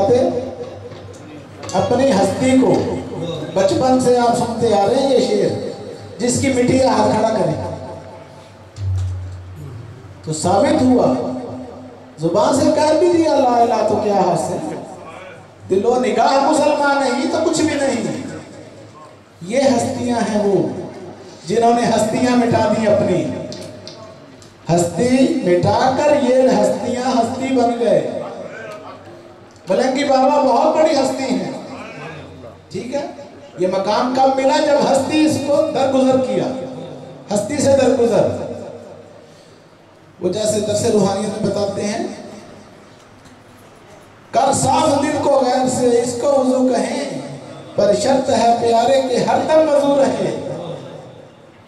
बताते? अपनी हस्ती को बचपन से आप सुनते आ रहे हैं ये शेर, जिसकी मिट्टी का हाथ खड़ा करे। तो साबित हुआ, जुबान से कह भी दिया ला इलाहा, तो क्या हासिल? दिलो निगाह मुसलमान है, ये तो कुछ भी नहीं। ये हस्तियां हैं वो जिन्होंने हस्तियां मिटा दी अपनी। हस्ती मिटाकर ये हस्तियां हस्ती बन गए। बलंगी बाबा बहुत बड़ी हस्ती है, ठीक है। ये मकाम कब मिला? जब हस्ती इसको दरगुजर किया, हस्ती से दरगुजर। वो जैसे दरसे रूहानियत में बताते हैं, कर साफ दिल को गैर से इसको वजू कहें, पर शर्त है प्यारे के हरदम वजू रहे।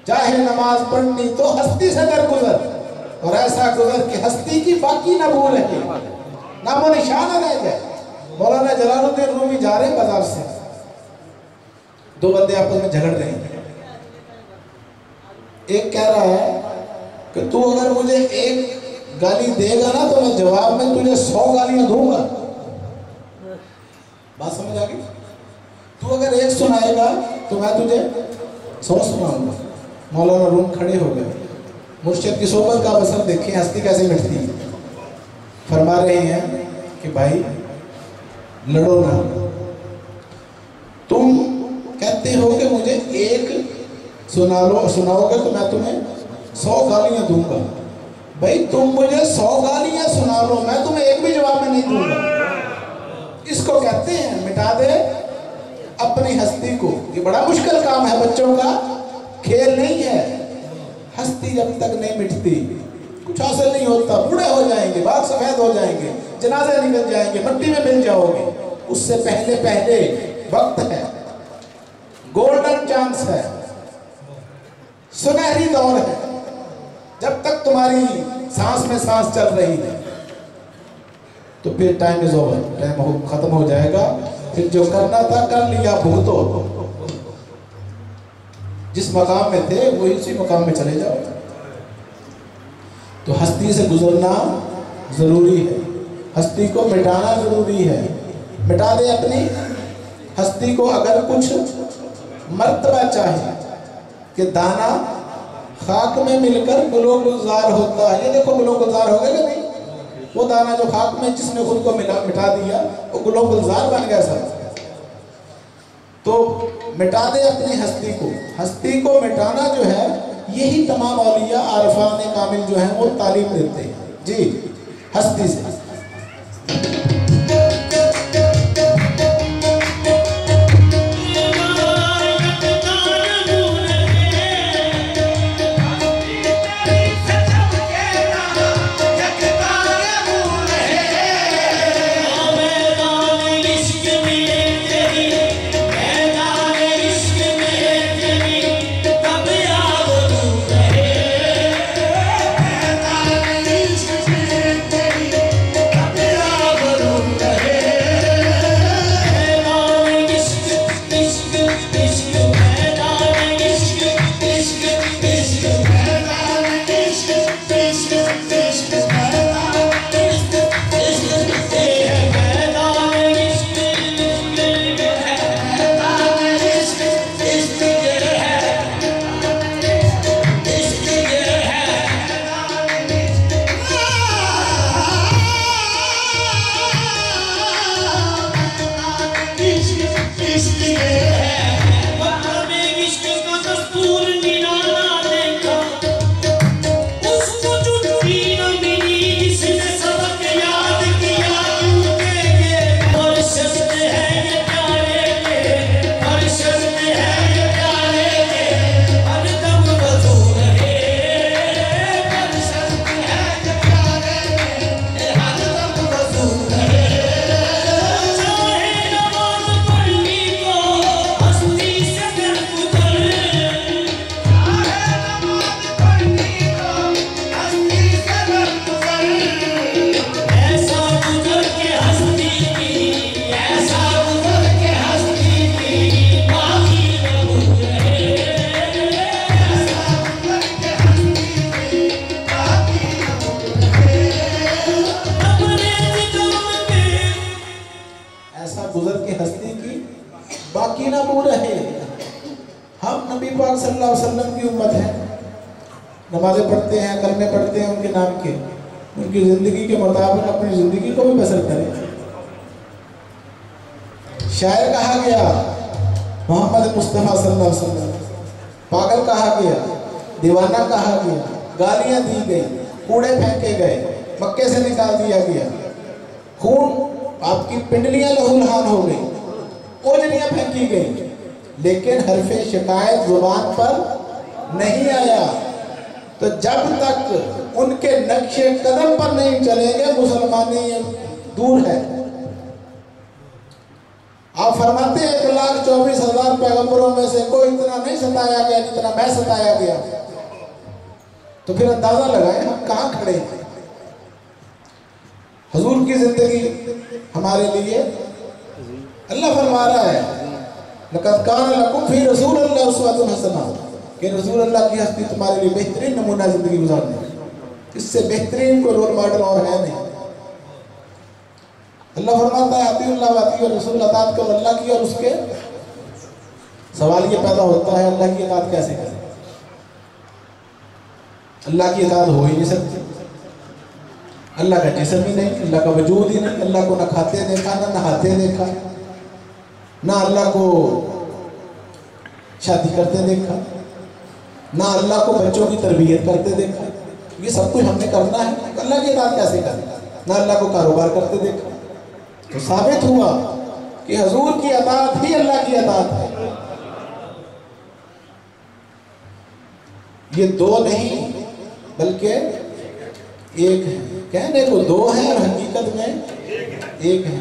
चाहे नमाज पढ़नी तो हस्ती से दरगुजर, और ऐसा गुजर कि हस्ती की बाकी न भूल है, नामो निशान रह जाए। मौलाना जलालुद्दीन रूमी जा रहे बाजार से, दो बंदे आपस में झगड़ रहे हैं। एक कह रहा है कि तू अगर मुझे एक गाली देगा ना तो मैं जवाब में तुझे 100 गालियां दूंगा। बात समझ आ गई? तू अगर एक सुनाएगा तो मैं तुझे 100 सुनाऊंगा। मौलाना रूम खड़े हो गए, मुर्शिद की सोबत का असर देखें, हस्ती कैसे मिटती है। फरमा रहे हैं कि भाई लड़ो ना, तुम कहते हो कि मुझे एक सुनाओगे तो मैं तुम्हें 100 गालियां दूंगा। भाई तुम मुझे 100 गालियां सुना लो, मैं तुम्हें एक भी जवाब में नहीं दूंगा। इसको कहते हैं मिटा दे अपनी हस्ती को। ये बड़ा मुश्किल काम है, बच्चों का खेल नहीं है। हस्ती जब तक नहीं मिटती कुछ हासिल नहीं होता। बूढ़े हो जाएंगे, बाल सफेद हो जाएंगे, जनाजे निकल जाएंगे, मिट्टी में मिल जाओगे। उससे पहले पहले वक्त है, गोल्डन चांस है, सुनहरी दौर है। जब तक तुम्हारी सांस में सांस चल रही है तो फिर टाइम इज ओवर, टाइम खत्म हो जाएगा। फिर जो करना था कर लिया, भुगतो। जिस मकाम में थे वही उसी मकाम में चले जाओ। तो हस्ती से गुजरना जरूरी है, हस्ती को मिटाना जरूरी है। मिटा दे अपनी हस्ती को। अगर कुछ मर्तबा चाहे कि दाना खाक में मिलकर गुलो गुलजार होता है। ये देखो गुलो गुलजार हो गया कि नहीं? वो दाना जो खाक में जिसने खुद को मिटा दिया वो गुलो गुलजार बन गया सब। तो मिटा दे अपनी हस्ती को। हस्ती को मिटाना जो है यही तमाम औलिया आरफान कामिल जो है वो तालीम देते हैं जी, हस्ती से। हम नबी पाक सल्लल्लाहु अलैहि वसल्लम की उम्मत है, नमाज़ें पढ़ते हैं, कलमे पढ़ते हैं उनके नाम के, उनकी ज़िंदगी के मुताबिक अपनी ज़िंदगी को भी बसर करें। शायर कहा गया मोहम्मद मुस्तफ़ा सल्लल्लाहु अलैहि वसल्लम, पागल कहा गया, दीवाना कहा गया, गालियाँ दी गई, कूड़े फेंके गए, मक्के से निकाल दिया गया, खून आपकी पिंडलियाँ लहूलुहान हो गई, ओजरियाँ फेंकी गई, लेकिन हरफे शिकायत जुबान पर नहीं आया। तो जब तक उनके नक्शे कदम पर नहीं चलेंगे मुसलमानी दूर है। आप फरमाते हैं 1,24,000 पैगंबरों में से कोई इतना नहीं सताया गया जितना मैं सताया गया। तो फिर अंदाजा लगाएं हम कहाँ खड़े हैं। हुजूर की जिंदगी हमारे लिए अल्लाह फरमा रहा है लक़द कान लकुम फी रसूलिल्लाहि उस्वतुन हसना, कि रसूल अल्लाह की हस्ती तुम्हारे लिए बेहतरीन नमूना जिंदगी गुजारने, इससे बेहतरीन कोई रोल मॉडल और है नहीं। अल्लाह फरमाता है अतीउल्लाह व अतीउर रसूल, अताअत करो अल्लाह की और उसके। सवाल ये पैदा होता है अल्लाह की इताअत कैसे करें? अल्लाह की इताअत हो ही नहीं सकती। अल्लाह का जिस्म ही नहीं, अल्लाह का वजूद ही नहीं, अल्लाह को ना खाते देखा ना नहाते देखा, ना अल्लाह को शादी करते देखा, ना अल्लाह को बच्चों की तरबियत करते देखा। ये सब कुछ हमने करना है, अल्लाह की इताअत कैसे करें? ना अल्लाह को कारोबार करते देखा। तो साबित हुआ कि हुजूर की इताअत ही अल्लाह की इताअत है। ये दो नहीं बल्कि एक है। कहने को दो है और हकीकत में एक है।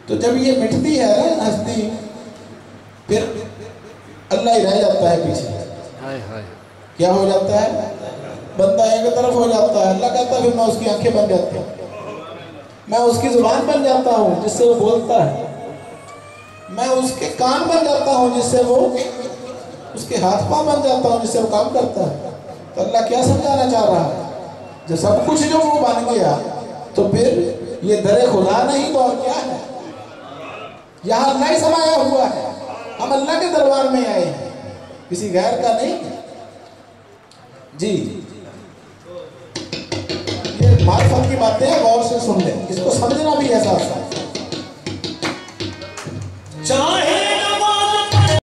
तो जब ये मिटती है ना हस्ती, फिर अल्लाह ही रह जाता है पीछे। क्या हो जाता है? बंदा एक तरफ हो जाता है, अल्लाह कहता है फिर मैं उसकी आंखें बन जाती हूँ, मैं उसकी जुबान बन जाता हूँ जिससे वो बोलता है, मैं उसके कान बन जाता हूँ जिससे वो, उसके हाथ पाँव बन जाता हूँ जिससे वो काम करता है। तो अल्लाह क्या समझाना चाह रहा है? जो सब कुछ जो वो बन गया तो फिर ये दरे खुदा नहीं तो और क्या है? यहाँ अल्लाह ही समाया हुआ है। हम अल्लाह के दरबार में आए हैं, किसी गैर का नहीं। जी ये मार्फत की बातें हैं, गौर से सुन लें, इसको समझना भी है साथ साथ। चाहे